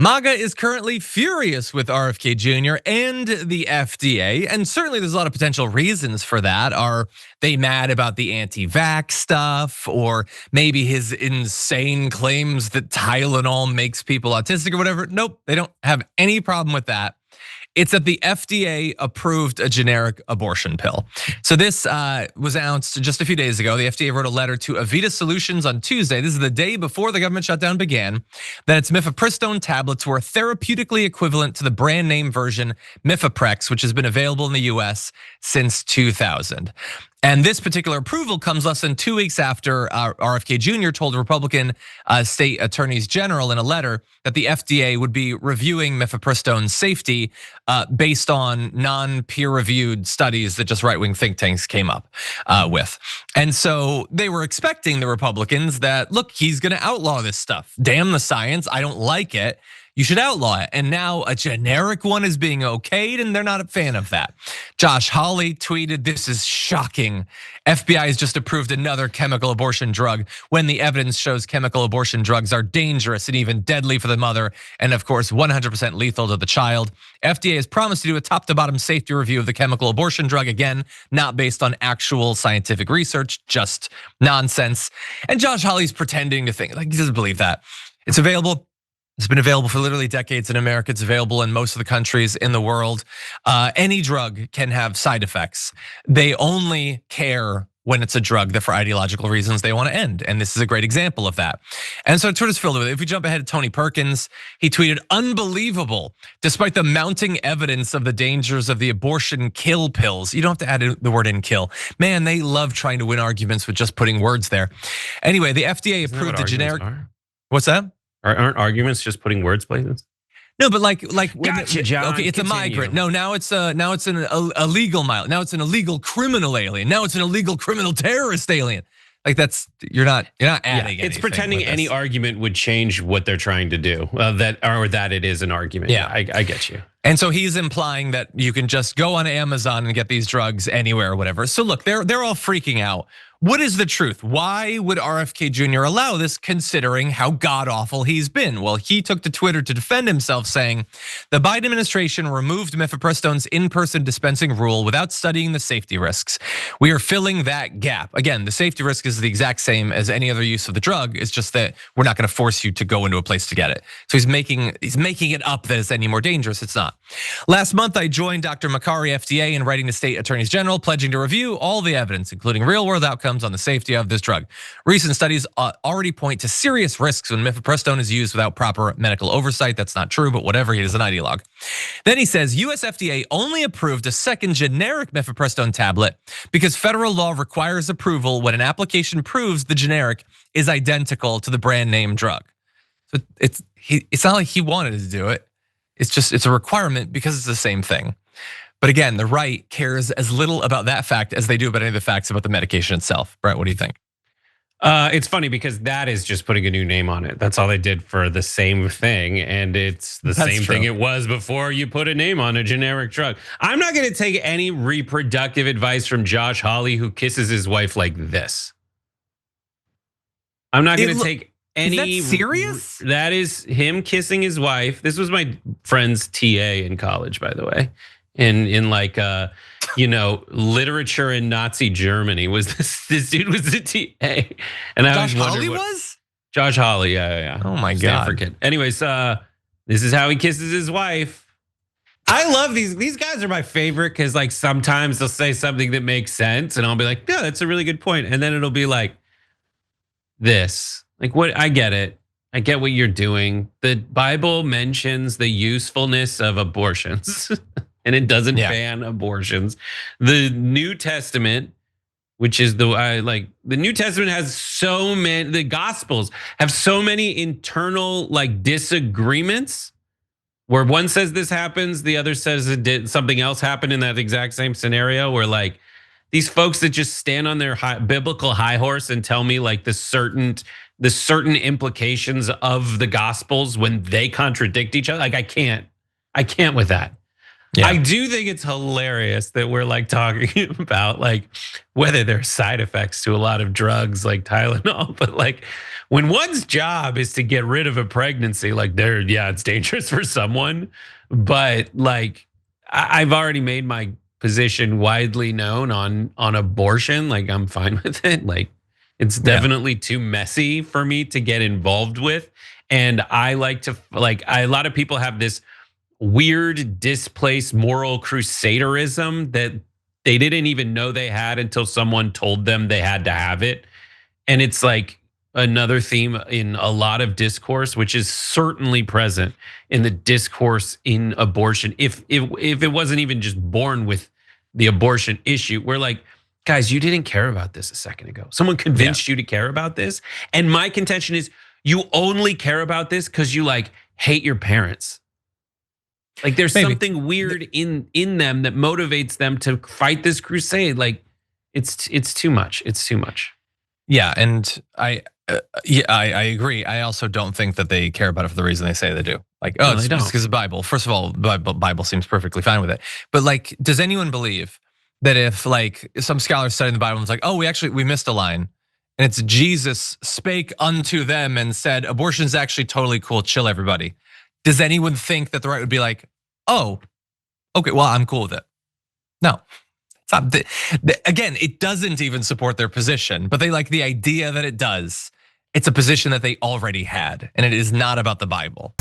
MAGA is currently furious with RFK Jr. and the FDA, and certainly there's a lot of potential reasons for that. Are they mad about the anti-vax stuff, or maybe his insane claims that Tylenol makes people autistic or whatever? Nope, they don't have any problem with that. It's that the FDA approved a generic abortion pill. So this was announced just a few days ago. The FDA wrote a letter to Evita Solutions on Tuesday. This is the day before the government shutdown began. That its Mifepristone tablets were therapeutically equivalent to the brand name version Mifeprex, which has been available in the US since 2000. And this particular approval comes less than 2 weeks after RFK Jr. told Republican state attorneys general in a letter that the FDA would be reviewing Mifepristone's safety based on non-peer-reviewed studies that just right-wing think tanks came up with. And so they were expecting the Republicans that, look, he's gonna outlaw this stuff. Damn the science, I don't like it. You should outlaw it. And now a generic one is being okayed, and they're not a fan of that. Josh Hawley tweeted, "This is shocking. FBI has just approved another chemical abortion drug when the evidence shows chemical abortion drugs are dangerous and even deadly for the mother, and of course 100% lethal to the child. FDA has promised to do a top to bottom safety review of the chemical abortion drug, again, not based on actual scientific research, just nonsense." And Josh Hawley's pretending to think, like, he doesn't believe that. It's available. It's been available for literally decades in America. It's available in most of the countries in the world. Any drug can have side effects. They only care when it's a drug that for ideological reasons they want to end. And this is a great example of that. And so Twitter's filled with it. If we jump ahead to Tony Perkins, he tweeted, "Unbelievable. Despite the mounting evidence of the dangers of the abortion kill pills." You don't have to add the word in kill. Man, they love trying to win arguments with just putting words there. Anyway, the FDA approved the generic. What's that? Aren't arguments just putting words places? No, but like gotcha, John. Okay, it's continue. A migrant. No, now it's an illegal migrant. Now it's an illegal criminal alien. Now it's an illegal criminal terrorist alien. Like that's you're not adding. It's pretending any argument would change what they're trying to do. That it is an argument. Yeah, I get you. And so he's implying that you can just go on Amazon and get these drugs anywhere or whatever. So look, they're all freaking out. What is the truth? Why would RFK Jr. allow this considering how god-awful he's been? Well, he took to Twitter to defend himself saying, "The Biden administration removed Mifepristone's in-person dispensing rule without studying the safety risks. We are filling that gap." Again, the safety risk is the exact same as any other use of the drug. It's just that we're not gonna force you to go into a place to get it. So he's making it up that it's any more dangerous. It's not. "Last month, I joined Dr. Makary, FDA, in writing to state attorneys general, pledging to review all the evidence, including real-world outcomes on the safety of this drug. Recent studies already point to serious risks when Mifepristone is used without proper medical oversight." That's not true, but whatever, he is an ideologue. Then he says, "US FDA only approved a second generic Mifepristone tablet because federal law requires approval when an application proves the generic is identical to the brand name drug." So it's not like he wanted to do it. It's a requirement because it's the same thing. But again, the right cares as little about that fact as they do about any of the facts about the medication itself. Brett, what do you think? It's funny because that is just putting a new name on it. That's all they did for the same thing, and it's the same thing it was before you put a name on a generic drug. I'm not gonna take any reproductive advice from Josh Hawley, who kisses his wife like this. I'm not gonna take any. Is that serious? That is him kissing his wife. This was my friend's TA in college, by the way. In like literature in Nazi Germany, was this dude was the TA, and Josh Hawley was Josh Hawley, yeah. Oh my god. Anyways, this is how he kisses his wife. I love these guys are my favorite because like sometimes they'll say something that makes sense, and I'll be like, yeah, that's a really good point, and then it'll be like this, like what? I get it. I get what you're doing. The Bible mentions the usefulness of abortions. And it doesn't ban abortions. The New Testament, which is the New Testament has so many, the Gospels have so many internal like disagreements where one says this happens, the other says something else happened in that exact same scenario, where like these folks that just stand on their biblical high horse and tell me like the certain implications of the Gospels when they contradict each other. Like I can't with that. Yeah. I do think it's hilarious that we're like talking about like whether there's side effects to a lot of drugs like Tylenol, but like when one's job is to get rid of a pregnancy, like yeah, it's dangerous for someone, but like I've already made my position widely known on abortion. Like I'm fine with it. Like it's Yeah. definitely too messy for me to get involved with. And I like to a lot of people have this weird displaced moral crusaderism that they didn't even know they had until someone told them they had to have it. And it's like another theme in a lot of discourse, which is certainly present in the discourse in abortion. If it wasn't even just born with the abortion issue, we're like, guys, you didn't care about this a second ago. Someone convinced you to care about this. And my contention is you only care about this because you like hate your parents. Like there's something weird in them that motivates them to fight this crusade. Like it's too much. It's too much. Yeah, and I agree. I also don't think that they care about it for the reason they say they do. Like, oh, No, it's they don't. because of the Bible. First of all, Bible seems perfectly fine with it. But like, does anyone believe that if like some scholars studying the Bible and it's like, oh, we missed a line, and it's Jesus spake unto them and said, abortion is actually totally cool. Chill, everybody. Does anyone think that the right would be like, oh, okay, well, I'm cool with it? No. Again, it doesn't even support their position, but they like the idea that it does. It's a position that they already had, and it is not about the Bible.